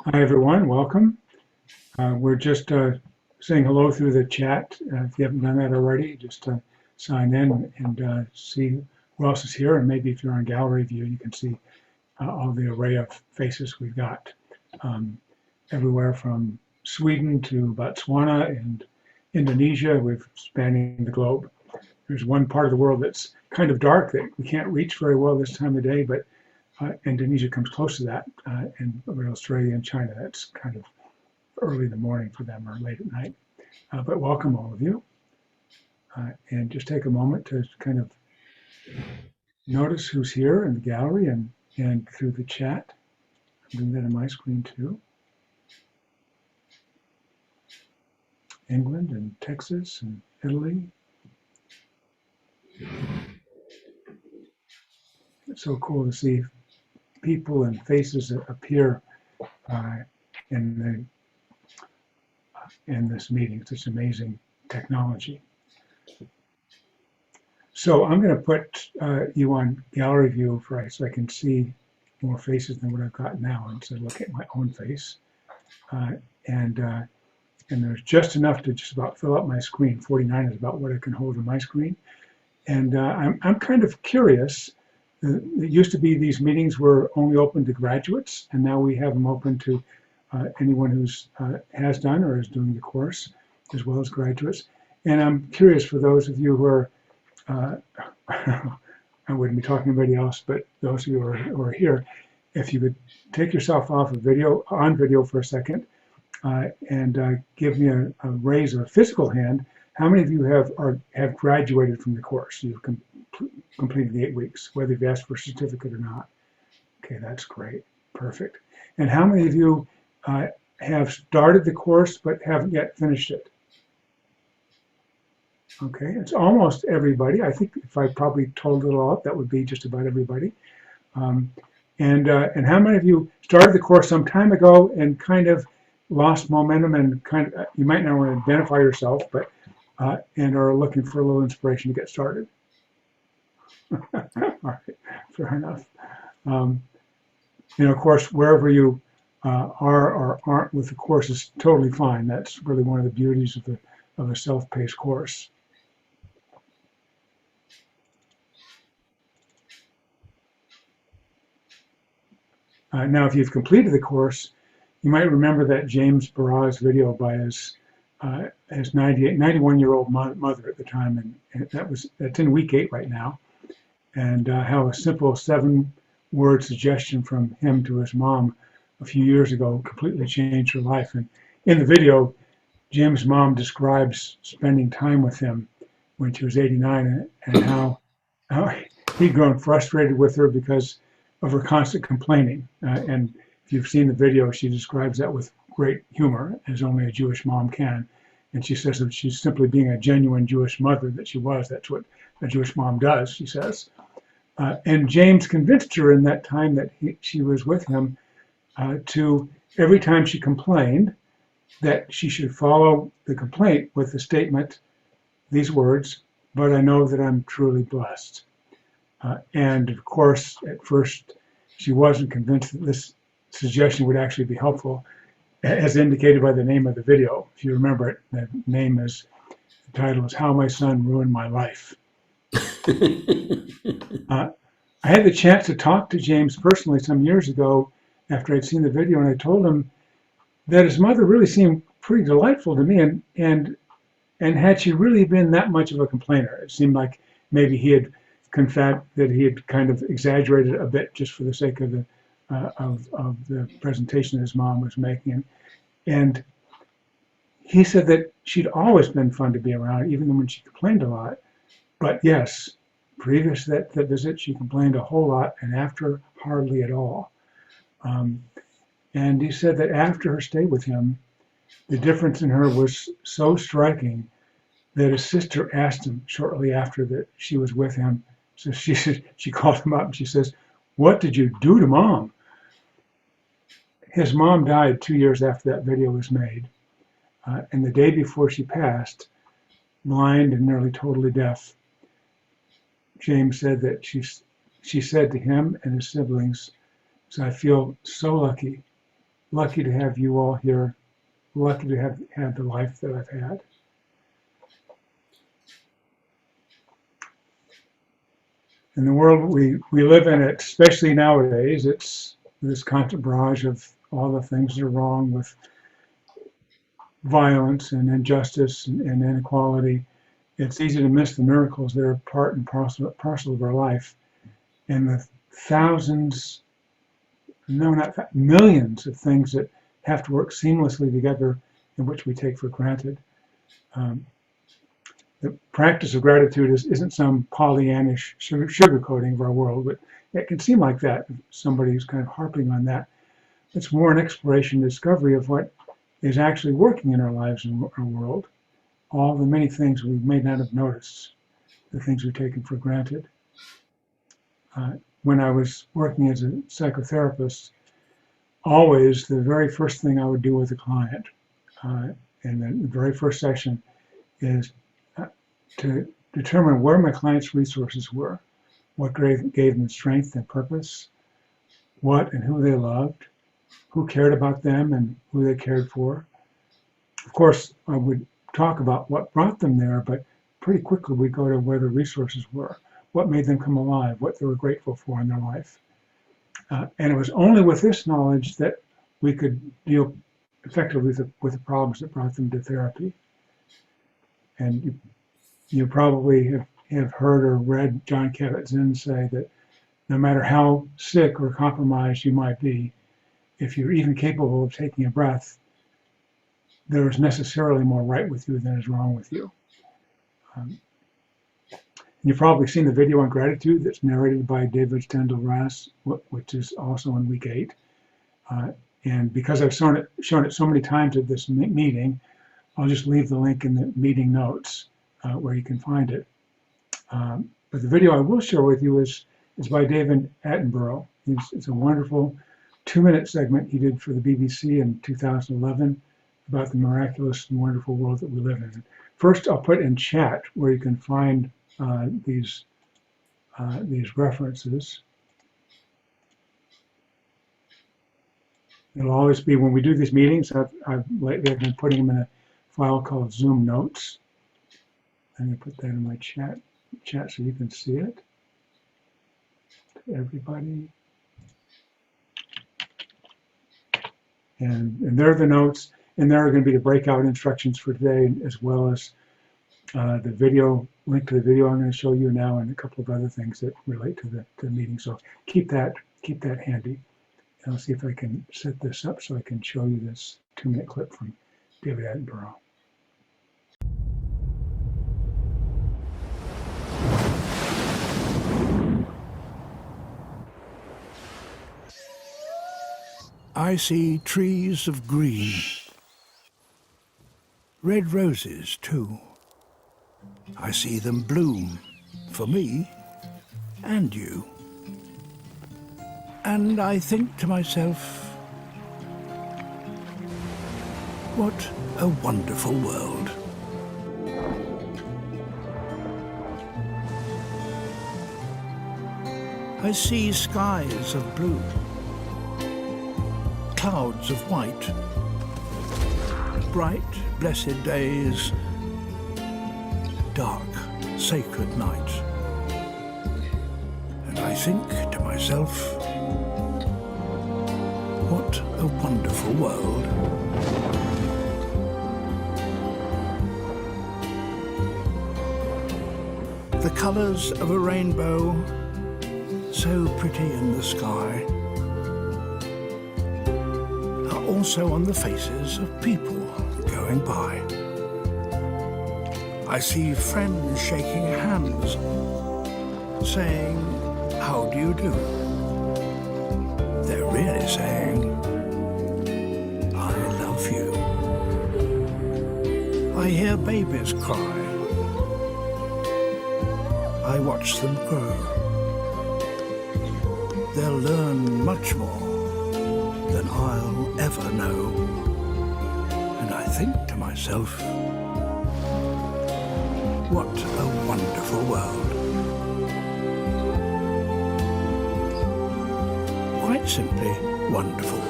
Hi, everyone. Welcome. We're just saying hello through the chat. If you haven't done that already, just sign in and see who else is here. And maybe if you're on gallery view, you can see all the array of faces we've got um, everywhere from Sweden to Botswana and Indonesia. We're spanning the globe. There's one part of the world that's kind of dark that we can't reach very well this time of day, but Indonesia comes close to that, and Australia and China, that's kind of early in the morning for them or late at night. But welcome all of you, and just take a moment to kind of notice who's here in the gallery and through the chat. I'm doing that on my screen too. England and Texas and Italy. It's so cool to see people and faces that appear in this meeting. It's amazing technology. So I'm going to put you on gallery view so I can see more faces than what I've got now, and so look at my own face. And there's just enough to just about fill up my screen. 49 is about what I can hold on my screen. And I'm kind of curious. It used to be these meetings were only open to graduates, and now we have them open to anyone who's has done or is doing the course, as well as graduates. And I'm curious for those of you who are, I wouldn't be talking to anybody else, but those of you who are here, if you could take yourself off of on video for a second, and give me a raise or a physical hand. How many of you have graduated from the course? You've completed the 8 weeks, whether you've asked for a certificate or not. Okay, that's great, perfect. And how many of you have started the course but haven't yet finished it? Okay, it's almost everybody. I think if I probably told it all up, that would be just about everybody. And how many of you started the course some time ago and kind of lost momentum and kind of, you might not want to identify yourself, but and are looking for a little inspiration to get started? All right, fair enough. Of course, wherever you are or aren't with the course is totally fine. That's really one of the beauties of a self-paced course. Now, if you've completed the course, you might remember that James Barrag's video by his 91-year-old mother at the time, and that's in week 8 right now, and how a simple 7-word suggestion from him to his mom a few years ago completely changed her life. And in the video, Jim's mom describes spending time with him when she was 89 and how he'd grown frustrated with her because of her constant complaining. And if you've seen the video, she describes that with great humor, as only a Jewish mom can. And she says that she's simply being a genuine Jewish mother that she was. That's what a Jewish mom does, she says. And James convinced her in that time that she was with him to, every time she complained, that she should follow the complaint with the statement, these words, "But I know that I'm truly blessed." And of course, at first, she wasn't convinced that this suggestion would actually be helpful, as indicated by the name of the video. If you remember it, the title is "How My Son Ruined My Life." I had the chance to talk to James personally some years ago after I'd seen the video, and I told him that his mother really seemed pretty delightful to me, and had she really been that much of a complainer? It seemed like maybe he had that he had kind of exaggerated a bit just for the sake of the presentation his mom was making. And he said that she'd always been fun to be around, even when she complained a lot. But yes, previous to that visit, she complained a whole lot, and after, hardly at all. And he said that after her stay with him, the difference in her was so striking that his sister asked him shortly after that she was with him. So she called him up and she says, "What did you do to Mom?" His mom died 2 years after that video was made. And the day before she passed, blind and nearly totally deaf, James said that she said to him and his siblings, "I feel so lucky lucky to have you all here, lucky to have had the life that I've had. In the world we live in, especially nowadays, it's this constant barrage of all the things that are wrong with violence and injustice and inequality. It's easy to miss the miracles that are part and parcel of our life, and the thousands, no, not millions of things that have to work seamlessly together, in which we take for granted. The practice of gratitude isn't some Pollyannish sugarcoating of our world, but it can seem like that if somebody who's kind of harping on that. It's more an exploration, discovery of what is actually working in our lives and our world. All the many things we may not have noticed, the things we've taken for granted. When I was working as a psychotherapist, always the very first thing I would do with a client in the very first session is to determine where my client's resources were, what gave them strength and purpose, what and who they loved, who cared about them and who they cared for. Of course, I would talk about what brought them there, but pretty quickly we go to where the resources were, what made them come alive, what they were grateful for in their life. And it was only with this knowledge that we could deal effectively with the problems that brought them to therapy. And you probably have heard or read John Kabat-Zinn say that no matter how sick or compromised you might be, if you're even capable of taking a breath, there is necessarily more right with you than is wrong with you. You've probably seen the video on gratitude that's narrated by David Steindl-Rast, which is also in week 8. And because I've shown it so many times at this meeting, I'll just leave the link in the meeting notes where you can find it. But the video I will share with you is by David Attenborough. It's a wonderful 2-minute segment he did for the BBC in 2011 about the miraculous and wonderful world that we live in. First, I'll put in chat where you can find these references. It'll always be when we do these meetings. I've lately been putting them in a file called Zoom Notes. I'm going to put that in my chat so you can see it. Everybody. And there are the notes, and there are going to be the breakout instructions for today, as well as the video, link to the video I'm going to show you now, and a couple of other things that relate to the meeting. So keep that handy. And I'll see if I can set this up so I can show you this 2-minute clip from David Attenborough. I see trees of green, red roses too. I see them bloom for me and you. And I think to myself, what a wonderful world. I see skies of blue, clouds of white, bright, blessed days, dark, sacred nights. And I think to myself, what a wonderful world. The colours of a rainbow, so pretty in the sky, are also on the faces of people going by. I see friends shaking hands, saying, "How do you do?" They're really saying, "I love you." I hear babies cry. I watch them grow. They'll learn much more than I'll ever know. And I think to myself, what a wonderful world. Quite simply wonderful.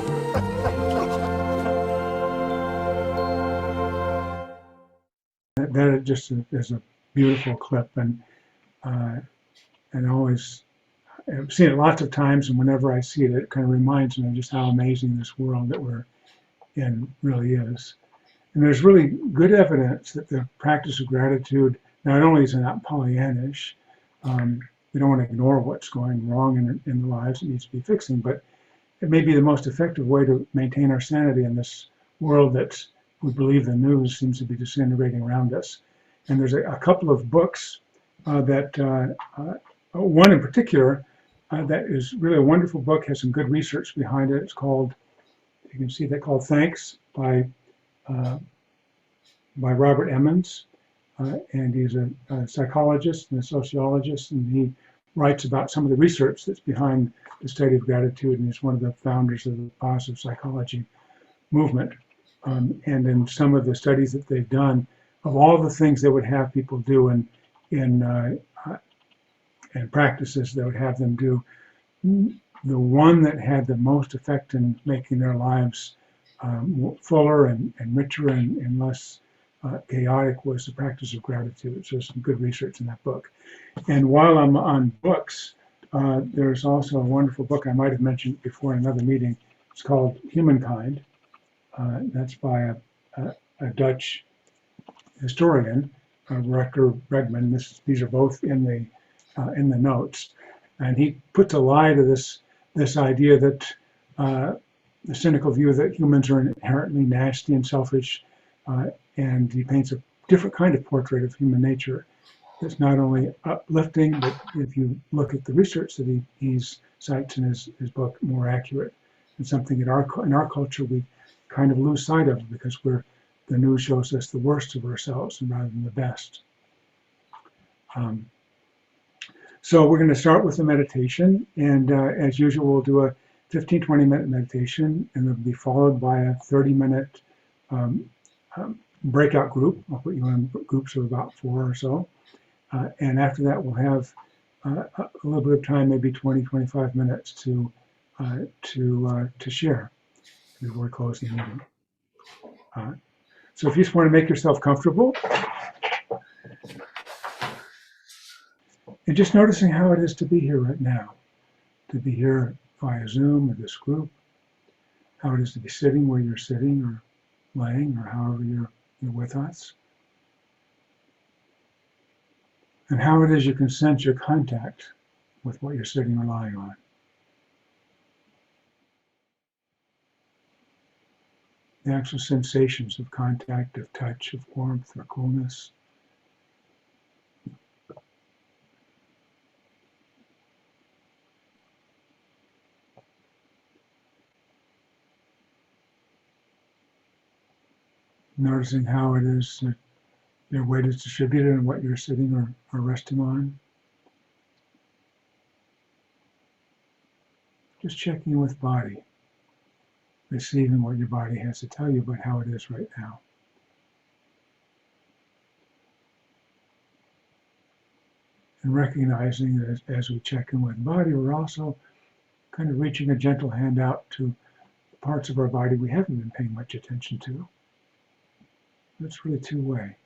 that just is a beautiful clip, and always I've seen it lots of times, and whenever I see it, it kind of reminds me of just how amazing this world that we're in really is. And there's really good evidence that the practice of gratitude not only is not Pollyannish, we don't want to ignore what's going wrong in the lives that needs to be fixing, but it may be the most effective way to maintain our sanity in this world that we believe the news seems to be disintegrating around us. And there's a couple of books one in particular that is really a wonderful book, has some good research behind it. It's called, you can see that, called Thanks by Robert Emmons. And he's a psychologist and a sociologist, and he writes about some of the research that's behind the study of gratitude, and he's one of the founders of the positive psychology movement. And in some of the studies that they've done, of all the things they would have people do in practices that would have them do, the one that had the most effect in making their lives fuller and richer and less chaotic was the practice of gratitude. So some good research in that book. And while I'm on books, there's also a wonderful book I might have mentioned before in another meeting. It's called Humankind. That's by a Dutch historian, Rutger Bregman. These are both in the notes, and he puts a lie to this idea that the cynical view that humans are inherently nasty and selfish, and he paints a different kind of portrait of human nature that's not only uplifting, but if you look at the research that he cites in his book, more accurate, and something that in our culture we kind of lose sight of because the news shows us the worst of ourselves rather than the best. So we're going to start with the meditation, and as usual, we'll do a 15-20 minute meditation, and it'll be followed by a 30-minute breakout group. I'll put you in groups of about 4 or so, and after that we'll have a little bit of time, maybe 20-25 minutes to share before we close the meeting. So if you just want to make yourself comfortable, and just noticing how it is to be here right now, to be here via Zoom or this group, how it is to be sitting where you're sitting or laying or however you're with us, and how it is you can sense your contact with what you're sitting or lying on. The actual sensations of contact, of touch, of warmth or coolness. Noticing how it is that your weight is distributed and what you're sitting or resting on. Just checking in with body, receiving what your body has to tell you about how it is right now. And recognizing that as we check in with body, we're also kind of reaching a gentle hand out to parts of our body we haven't been paying much attention to. It's really two-way.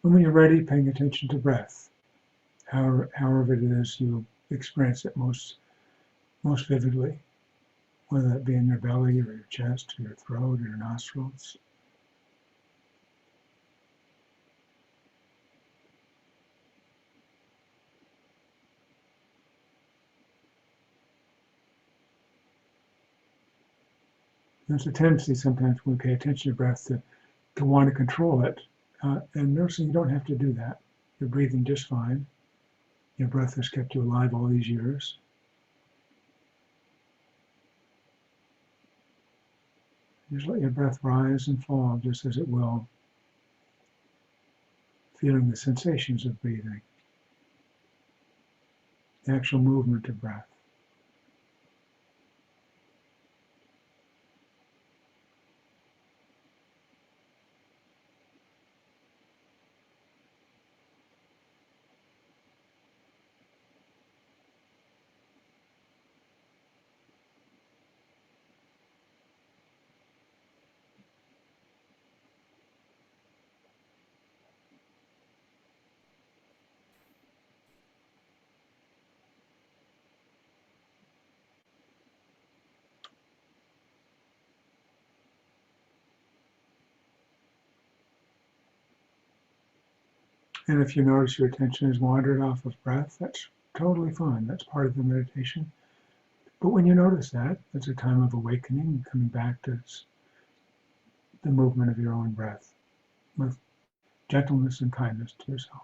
And when you're ready, paying attention to breath, however it is you experience it most vividly, whether that be in your belly or your chest or your throat or your nostrils. There's a tendency sometimes when we pay attention to breath to want to control it. And noticing you don't have to do that. You're breathing just fine. Your breath has kept you alive all these years. Just let your breath rise and fall just as it will, feeling the sensations of breathing, the actual movement of breath. And if you notice your attention has wandered off of breath, that's totally fine. That's part of the meditation. But when you notice that, it's a time of awakening, coming back to the movement of your own breath with gentleness and kindness to yourself.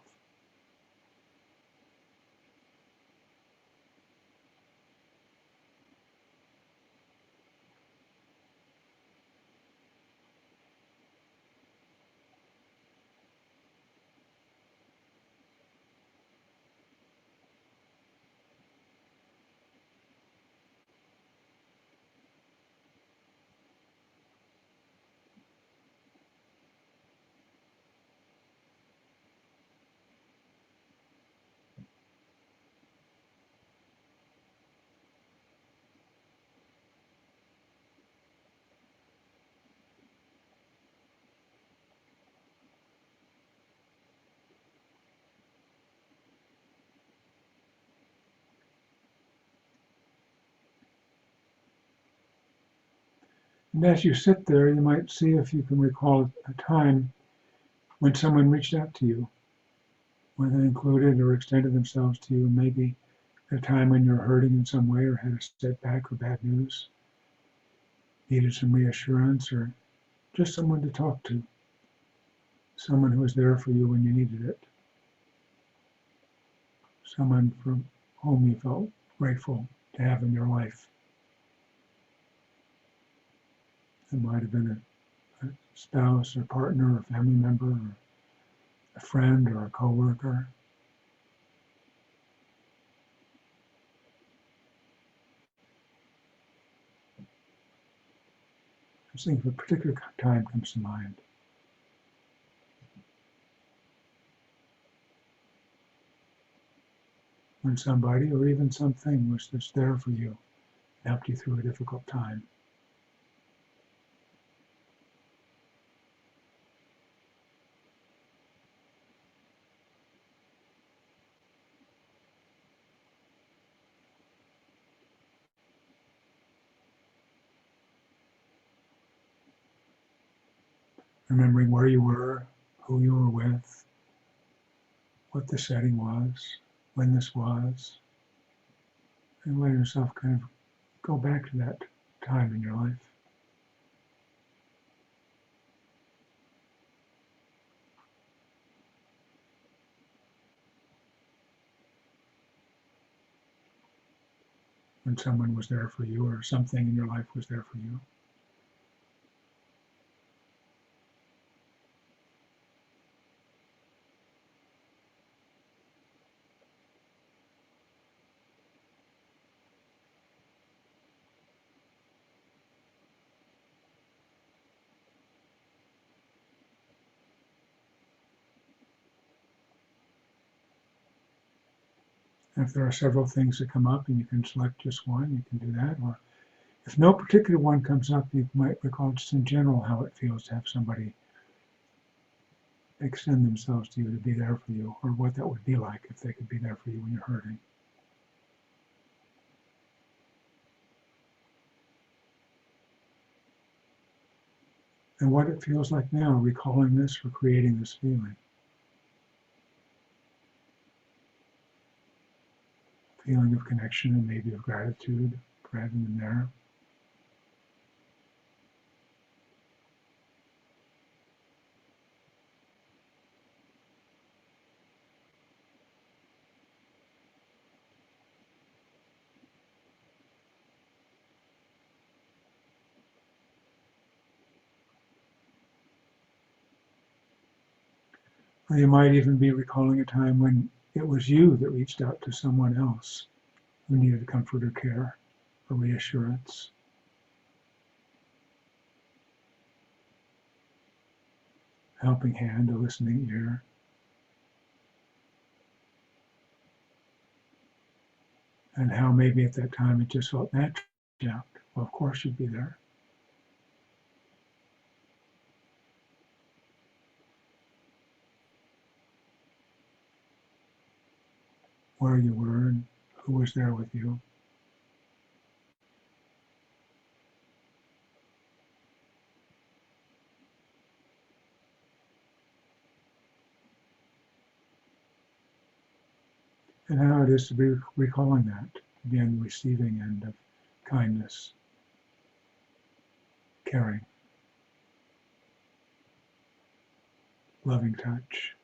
And as you sit there, you might see if you can recall a time when someone reached out to you, when they included or extended themselves to you, maybe at a time when you're hurting in some way or had a setback or bad news, needed some reassurance or just someone to talk to, someone who was there for you when you needed it, someone from whom you felt grateful to have in your life. It might have been a spouse or partner or family member or a friend or a coworker. Just think if a particular time comes to mind. When somebody or even something was just there for you, helped you through a difficult time. Remembering where you were, who you were with, what the setting was, when this was, and letting yourself kind of go back to that time in your life. When someone was there for you or something in your life was there for you. And if there are several things that come up and you can select just one, you can do that. Or if no particular one comes up, you might recall just in general how it feels to have somebody extend themselves to you to be there for you, or what that would be like if they could be there for you when you're hurting. And what it feels like now, recalling this or creating this feeling. Feeling of connection and maybe of gratitude present in there. Or you might even be recalling a time when it was you that reached out to someone else who needed comfort or care or reassurance. Helping hand, a listening ear. And how maybe at that time it just felt natural. Well, of course you'd be there. Where you were and who was there with you. and how it is to be recalling that, to be on the receiving end of kindness, caring, loving touch.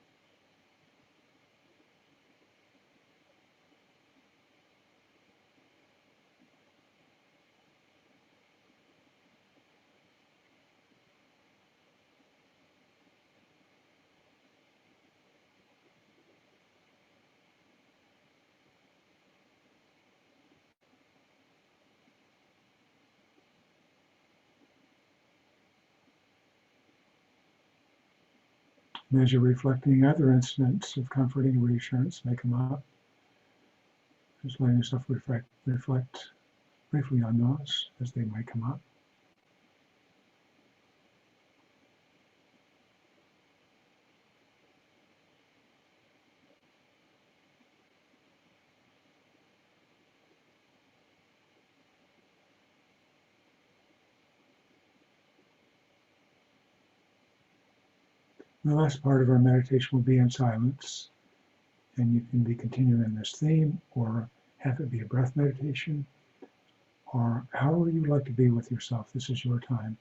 And as you're reflecting, other incidents of comforting reassurance may come up. Just letting yourself reflect briefly on those as they might come up. The last part of our meditation will be in silence, and you can be continuing this theme or have it be a breath meditation or however you like to be with yourself. This is your time.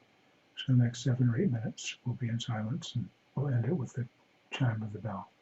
So the next 7 or 8 minutes will be in silence, and we'll end it with the chime of the bell.